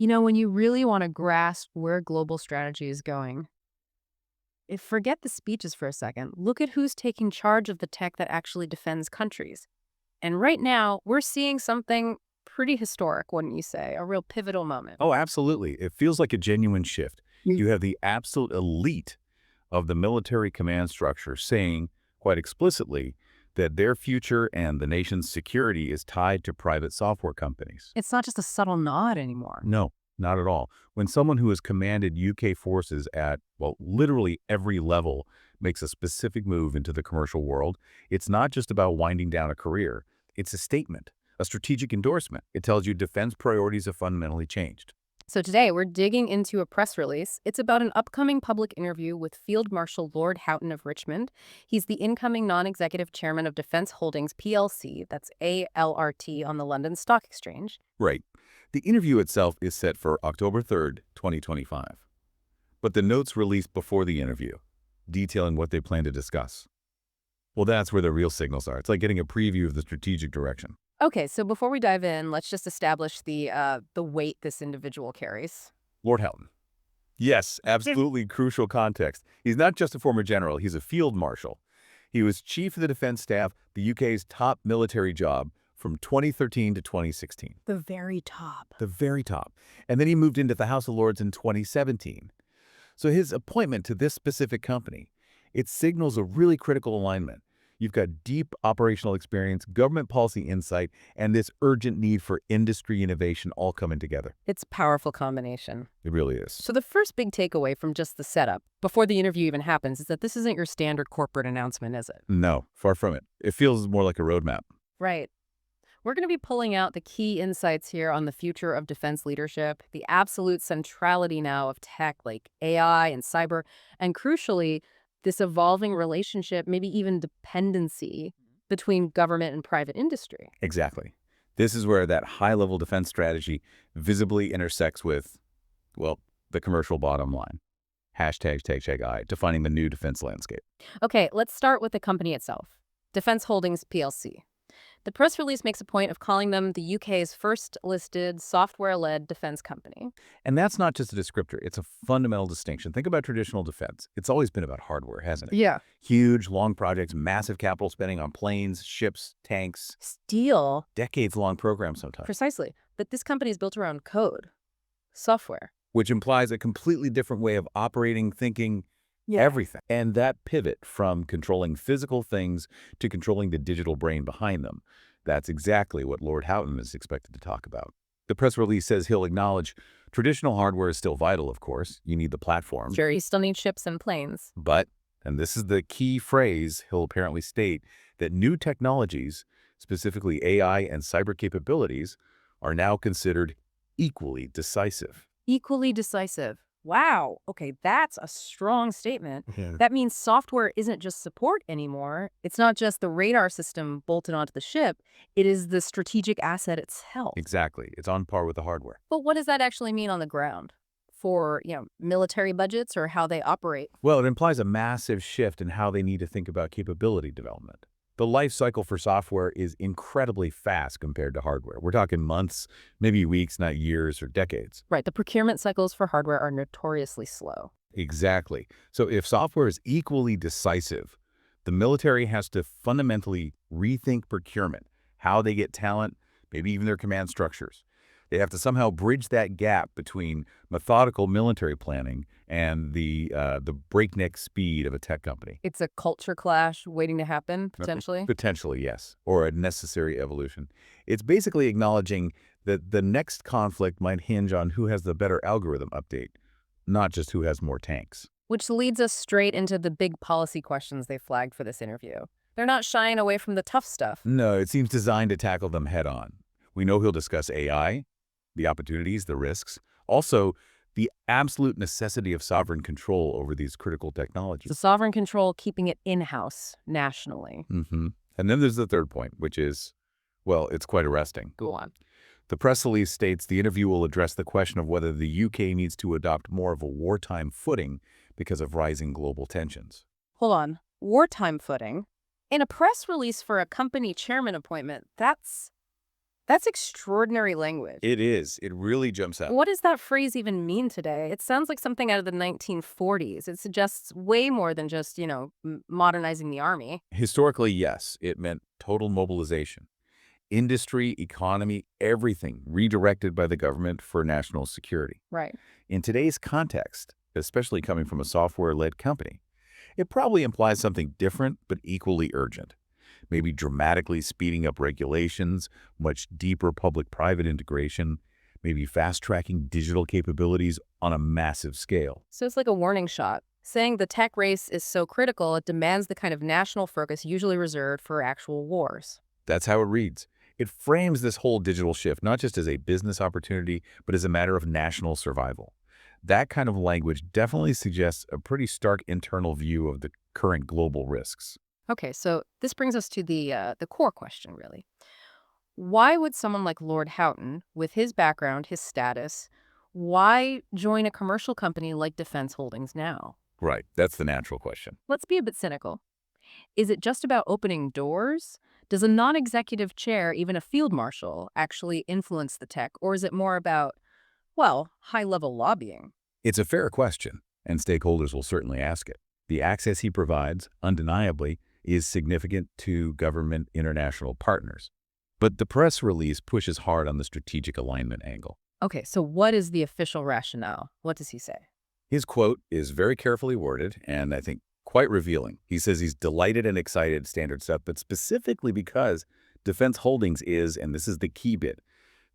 When you really want to grasp where global strategy is going, forget the speeches for a second. Look at who's taking charge of the tech that actually defends countries. And right now, we're seeing something pretty historic, wouldn't you say? A real pivotal moment. Oh, absolutely. It feels like a genuine shift. You have the absolute elite of the military command structure saying quite explicitly that their future and the nation's security is tied to private software companies. It's not just a subtle nod anymore. No, not at all. When someone who has commanded UK forces at, well, literally every level makes a specific move into the commercial world, it's not just about winding down a career. It's a statement, a strategic endorsement. It tells you defense priorities have fundamentally changed. So today, we're digging into a press release. It's about an upcoming public interview with Field Marshal Lord Houghton of Richmond. He's the incoming non-executive chairman of Defense Holdings PLC, that's ALRT on the London Stock Exchange. Right. The interview itself is set for October 3rd, 2025. But the notes released before the interview, detailing what they plan to discuss. Well, that's where the real signals are. It's like getting a preview of the strategic direction. Okay, so before we dive in, let's just establish the weight this individual carries. Lord Houghton. Yes, absolutely crucial context. He's not just a former general, he's a field marshal. He was chief of the defense staff, the UK's top military job, from 2013 to 2016. The very top. The very top. And then he moved into the House of Lords in 2017. So his appointment to this specific company, it signals a really critical alignment. You've got deep operational experience, government policy insight, and this urgent need for industry innovation all coming together. It's a powerful combination. It really is. So the first big takeaway from just the setup, before the interview even happens, is that this isn't your standard corporate announcement, is it? No, far from it. It feels more like a roadmap. Right. We're going to be pulling out the key insights here on the future of defense leadership, the absolute centrality now of tech like AI and cyber, and crucially, this evolving relationship, maybe even dependency between government and private industry. Exactly. This is where that high-level defense strategy visibly intersects with, well, the commercial bottom line. #I, defining the new defense landscape. Okay, let's start with the company itself, Defense Holdings PLC. The press release makes a point of calling them the UK's first listed software-led defense company. And that's not just a descriptor. It's a fundamental distinction. Think about traditional defense. It's always been about hardware, hasn't it? Yeah. Huge, long projects, massive capital spending on planes, ships, tanks. Steel. Decades-long programs sometimes. Precisely. But this company is built around code, software. Which implies a completely different way of operating, thinking, everything. And that pivot from controlling physical things to controlling the digital brain behind them, that's exactly what Lord Houghton is expected to talk about. The press release says he'll acknowledge traditional hardware is still vital, of course. You need the platform. Sure, you still need ships and planes. But, and this is the key phrase, he'll apparently state that new technologies, specifically AI and cyber capabilities, are now considered equally decisive. Equally decisive. Wow. Okay, that's a strong statement. Yeah. That means software isn't just support anymore. It's not just the radar system bolted onto the ship. It is the strategic asset itself. Exactly. It's on par with the hardware. But what does that actually mean on the ground for, military budgets or how they operate? Well, it implies a massive shift in how they need to think about capability development. The life cycle for software is incredibly fast compared to hardware. We're talking months, maybe weeks, not years or decades. Right. The procurement cycles for hardware are notoriously slow. Exactly. So if software is equally decisive, the military has to fundamentally rethink procurement, how they get talent, maybe even their command structures. They have to somehow bridge that gap between methodical military planning and the breakneck speed of a tech company. It's a culture clash waiting to happen, potentially. Potentially, yes, or a necessary evolution. It's basically acknowledging that the next conflict might hinge on who has the better algorithm update, not just who has more tanks. Which leads us straight into the big policy questions they flagged for this interview. They're not shying away from the tough stuff. No, it seems designed to tackle them head on. We know he'll discuss AI, the opportunities, the risks, also the absolute necessity of sovereign control over these critical technologies. The sovereign control, keeping it in-house, nationally. And then there's the third point, which is, well, it's quite arresting. Go on. The press release states the interview will address the question of whether the UK needs to adopt more of a wartime footing because of rising global tensions. Hold on. Wartime footing? In a press release for a company chairman appointment, that's That's extraordinary language. It is. It really jumps out. What does that phrase even mean today? It sounds like something out of the 1940s. It suggests way more than just, modernizing the army. Historically, yes, it meant total mobilization. Industry, economy, everything redirected by the government for national security. Right. In today's context, especially coming from a software-led company, it probably implies something different but equally urgent. Maybe dramatically speeding up regulations, much deeper public-private integration, maybe fast-tracking digital capabilities on a massive scale. So it's like a warning shot, saying the tech race is so critical it demands the kind of national focus usually reserved for actual wars. That's how it reads. It frames this whole digital shift not just as a business opportunity, but as a matter of national survival. That kind of language definitely suggests a pretty stark internal view of the current global risks. Okay, so this brings us to the core question, really. Why would someone like Lord Houghton, with his background, his status, why join a commercial company like Defense Holdings now? Right, that's the natural question. Let's be a bit cynical. Is it just about opening doors? Does a non-executive chair, even a field marshal, actually influence the tech? Or is it more about, well, high-level lobbying? It's a fair question, and stakeholders will certainly ask it. The access he provides, undeniably, is significant to government international partners. But the press release pushes hard on the strategic alignment angle. Okay, so what is the official rationale? What does he say? His quote is very carefully worded and I think quite revealing. He says he's delighted and excited, standard stuff, but specifically because Defense Holdings is, and this is the key bit,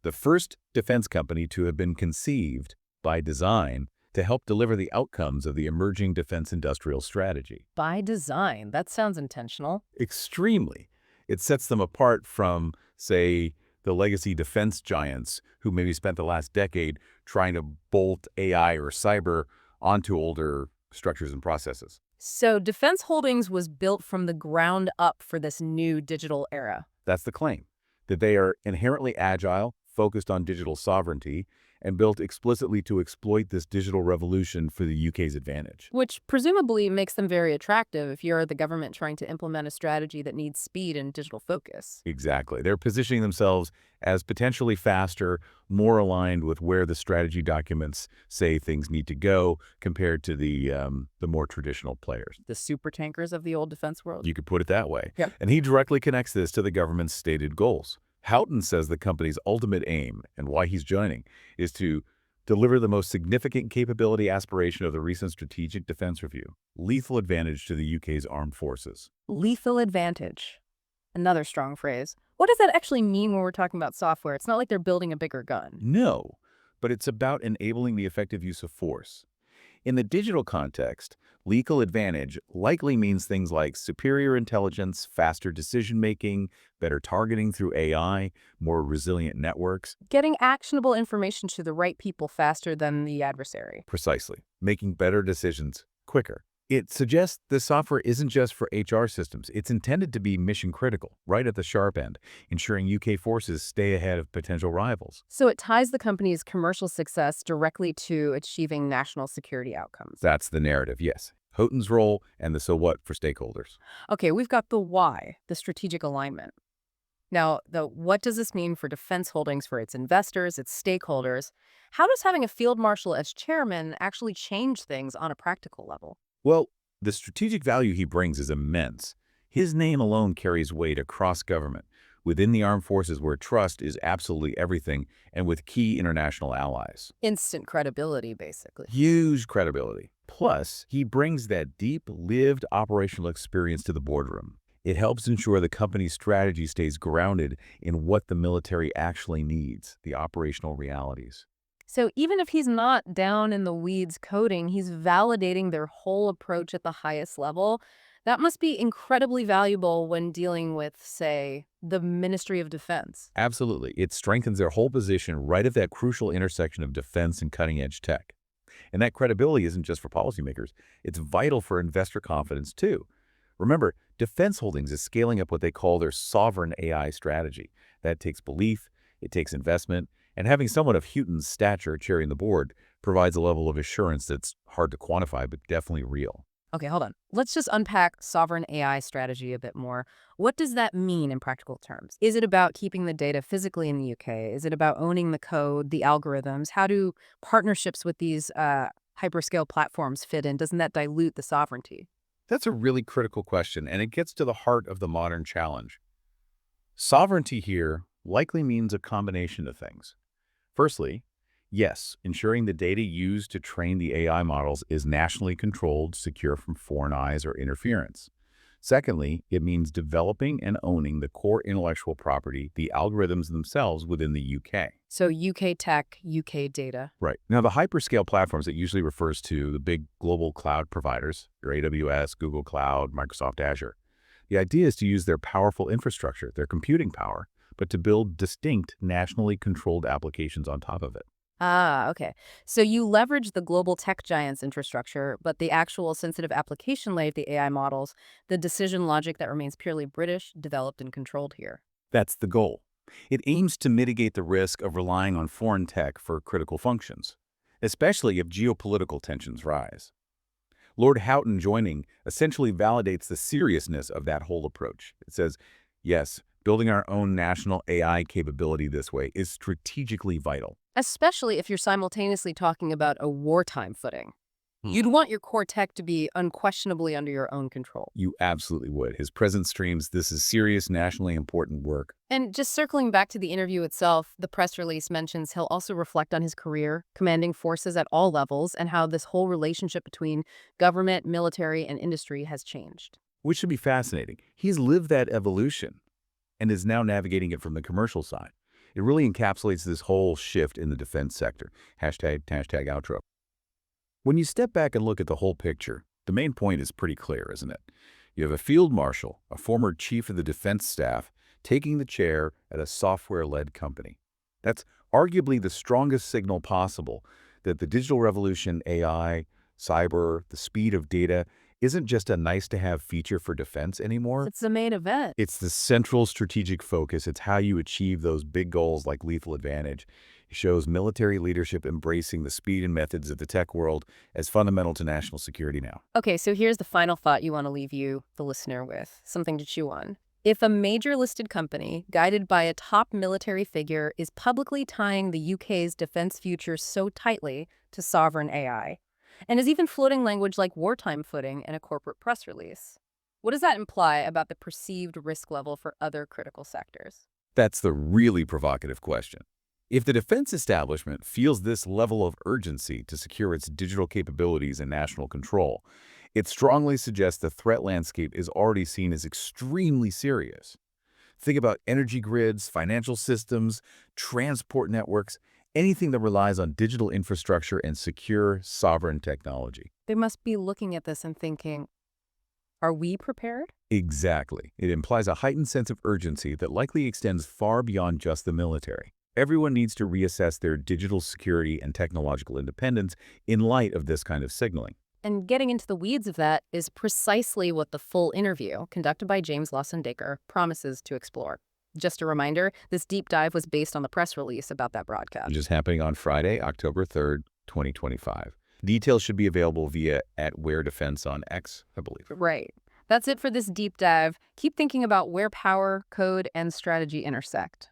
the first defense company to have been conceived by design to help deliver the outcomes of the emerging defense industrial strategy. By design. That sounds intentional. Extremely. It sets them apart from, say, the legacy defense giants who maybe spent the last decade trying to bolt AI or cyber onto older structures and processes. So Defense Holdings was built from the ground up for this new digital era. That's the claim, that they are inherently agile, focused on digital sovereignty, and built explicitly to exploit this digital revolution for the UK's advantage. Which presumably makes them very attractive if you're the government trying to implement a strategy that needs speed and digital focus. Exactly. They're positioning themselves as potentially faster, more aligned with where the strategy documents say things need to go compared to the more traditional players. The super tankers of the old defense world. You could put it that way. Yep. And he directly connects this to the government's stated goals. Houghton says the company's ultimate aim, and why he's joining, is to deliver the most significant capability aspiration of the recent Strategic Defense Review, lethal advantage to the UK's armed forces. Lethal advantage. Another strong phrase. What does that actually mean when we're talking about software? It's not like they're building a bigger gun. No, but it's about enabling the effective use of force. In the digital context, lethal advantage likely means things like superior intelligence, faster decision-making, better targeting through AI, more resilient networks. Getting actionable information to the right people faster than the adversary. Precisely. Making better decisions quicker. It suggests the software isn't just for HR systems. It's intended to be mission critical, right at the sharp end, ensuring UK forces stay ahead of potential rivals. So it ties the company's commercial success directly to achieving national security outcomes. That's the narrative, yes. Houghton's role and the so what for stakeholders. Okay, we've got the why, the strategic alignment. Now, what does this mean for Defense Holdings, for its investors, its stakeholders? How does having a field marshal as chairman actually change things on a practical level? Well, the strategic value he brings is immense. His name alone carries weight across government, within the armed forces where trust is absolutely everything, and with key international allies. Instant credibility, basically. Huge credibility. Plus, he brings that deep, lived operational experience to the boardroom. It helps ensure the company's strategy stays grounded in what the military actually needs, the operational realities. So even if he's not down in the weeds coding, he's validating their whole approach at the highest level. That must be incredibly valuable when dealing with, say, the Ministry of Defense. Absolutely. It strengthens their whole position right at that crucial intersection of defense and cutting-edge tech. And that credibility isn't just for policymakers. It's vital for investor confidence, too. Remember, Defense Holdings is scaling up what they call their sovereign AI strategy. That takes belief, it takes investment, and having someone of Houghton's stature chairing the board provides a level of assurance that's hard to quantify, but definitely real. Okay, hold on. Let's just unpack sovereign AI strategy a bit more. What does that mean in practical terms? Is it about keeping the data physically in the UK? Is it about owning the code, the algorithms? How do partnerships with these hyperscale platforms fit in? Doesn't that dilute the sovereignty? That's a really critical question, and it gets to the heart of the modern challenge. Sovereignty here likely means a combination of things. Firstly, yes, ensuring the data used to train the AI models is nationally controlled, secure from foreign eyes or interference. Secondly, it means developing and owning the core intellectual property, the algorithms themselves within the UK. So UK tech, UK data. Right. Now, the hyperscale platforms, it usually refers to the big global cloud providers, your AWS, Google Cloud, Microsoft Azure. The idea is to use their powerful infrastructure, their computing power, but to build distinct, nationally controlled applications on top of it. Ah, okay. So you leverage the global tech giants infrastructure, but the actual sensitive application layer of the AI models, the decision logic that remains purely British, developed and controlled here. That's the goal. It aims to mitigate the risk of relying on foreign tech for critical functions, especially if geopolitical tensions rise. Lord Houghton joining essentially validates the seriousness of that whole approach. It says, yes, building our own national AI capability this way is strategically vital. Especially if you're simultaneously talking about a wartime footing. You'd want your core tech to be unquestionably under your own control. You absolutely would. His presence streams this is serious, nationally important work. And just circling back to the interview itself, the press release mentions he'll also reflect on his career, commanding forces at all levels, and how this whole relationship between government, military, and industry has changed. Which should be fascinating. He's lived that evolution and is now navigating it from the commercial side. It really encapsulates this whole shift in the defense sector. Hashtag outro. When you step back and look at the whole picture, the main point is pretty clear, isn't it? You have a field marshal, a former chief of the defense staff, taking the chair at a software-led company. That's arguably the strongest signal possible that the digital revolution, AI, cyber, the speed of data, isn't just a nice-to-have feature for defense anymore. It's the main event. It's the central strategic focus. It's how you achieve those big goals like lethal advantage. It shows military leadership embracing the speed and methods of the tech world as fundamental to national security now. Okay, so here's the final thought you want to leave you, the listener, with something to chew on. If a major listed company, guided by a top military figure, is publicly tying the UK's defense future so tightly to sovereign AI, and is even floating language like wartime footing in a corporate press release, what does that imply about the perceived risk level for other critical sectors? That's the really provocative question. If the defense establishment feels this level of urgency to secure its digital capabilities and national control, it strongly suggests the threat landscape is already seen as extremely serious. Think about energy grids, financial systems, transport networks, anything that relies on digital infrastructure and secure, sovereign technology. They must be looking at this and thinking, are we prepared? Exactly. It implies a heightened sense of urgency that likely extends far beyond just the military. Everyone needs to reassess their digital security and technological independence in light of this kind of signaling. And getting into the weeds of that is precisely what the full interview, conducted by James Lawson Dacre, promises to explore. Just a reminder, this deep dive was based on the press release about that broadcast. Which is happening on Friday, October 3rd, 2025. Details should be available via @WearDefense on X, I believe. Right. That's it for this deep dive. Keep thinking about where power, code, and strategy intersect.